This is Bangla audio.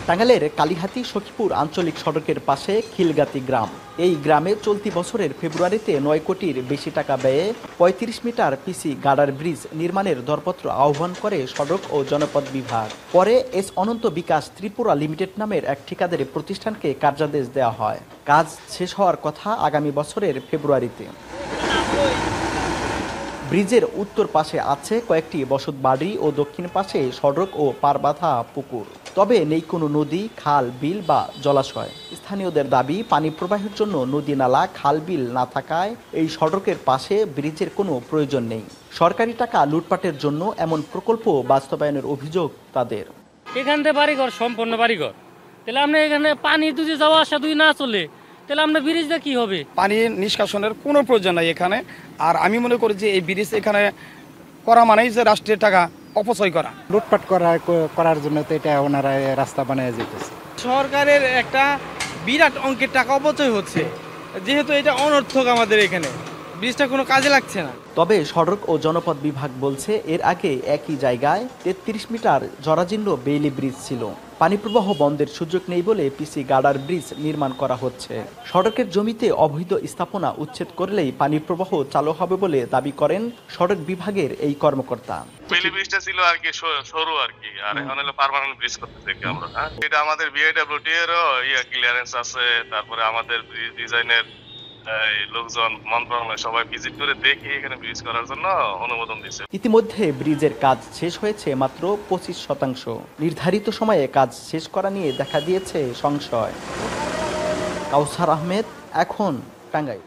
টাঙ্গাইলের কালিহাতী সখীপুর আঞ্চলিক সড়কের পাশে খিলগাতি গ্রাম। এই গ্রামে চলতি বছরের ফেব্রুয়ারিতে ৯ কোটির বেশি টাকা ব্যয়ে ৩৫ মিটার পিসি গার্ডার ব্রিজ নির্মাণের দরপত্র আহ্বান করে সড়ক ও জনপথ বিভাগ। পরে এস অনন্ত বিকাশ ত্রিপুরা লিমিটেড নামের এক ঠিকাদারি প্রতিষ্ঠানকে কার্যাদেশ দেওয়া হয়। কাজ শেষ হওয়ার কথা আগামী বছরের ফেব্রুয়ারিতে। ব্রিজের উত্তর পাশে আছে কয়েকটি বসতবাড়ি ও দক্ষিণ পাশে সড়ক ও পারবাঁধা পুকুর। তবে নেই কোনো নদী, খাল, বিল বা জলাশয়। স্থানীয়দের দাবি, পানি প্রবাহের জন্য নদী, নালা, খাল, বিল না থাকায় এই সড়কের পাশে ব্রিজের কোনো প্রয়োজন নেই। সরকারি টাকা লুটপাটের জন্য এমন প্রকল্প বাস্তবায়নের অভিযোগ তাদের। এখান থেকে বাড়িঘর, সম্পূর্ণ বাড়িঘর, তাহলে আমরা এখানে পানি যদি যাওয়া আসা দুই না চলে তাহলে আমরা ব্রিজটা কি হবে? পানি নিষ্কাশনের কোনো প্রয়োজন নাই এখানে। আর আমি মনে করি যে এই ব্রিজ এখানে করা মানেই যে রাষ্ট্রের টাকা অপচয় করা, লুটপাট করার জন্য তো এটা ওনারা রাস্তা বানিয়ে যেতেছে। সরকারের একটা বিরাট অঙ্কের টাকা অপচয় হচ্ছে, যেহেতু এটা অনর্থক আমাদের এখানে ব্রিজটা কোনো কাজে লাগছে না। তবে সড়ক ও জনপথ বিভাগ বলছে, এর আগে একই জায়গায় ৩৩ মিটার জরাজীর্ণ বেইলি ব্রিজ ছিল। পানি প্রবাহ বন্ধের সুযোগ নেই বলে পিসি গার্ডার ব্রিজ নির্মাণ করা হচ্ছে। সড়কের জমিতে অবৈধ স্থাপনা উচ্ছেদ করলেই পানি প্রবাহ চালু হবে বলে দাবি করেন সড়ক বিভাগের এই কর্মকর্তা। বেইলি ব্রিজটা ছিল আর কি সরু আর কি, আর এখন হলো পার্মানেন্ট ব্রিজ করতেছি আমরা। এটা আমাদের বিআইডব্লিউটি এরও ক্লিয়ারেন্স আছে। তারপরে আমাদের ব্রিজ ডিজাইনের লোকজন, মন্ত্রণালয় সবাই ভিজিট করে দেখে এখানে ব্রিজ করার জন্য অনুমোদন দিয়েছে। ইতিমধ্যে ব্রিজের কাজ শেষ হয়েছে মাত্র 25%। নির্ধারিত সময়ে কাজ শেষ করা নিয়ে দেখা দিয়েছে সংশয়। কাউসার আহমেদ, এখন টাঙ্গাইল।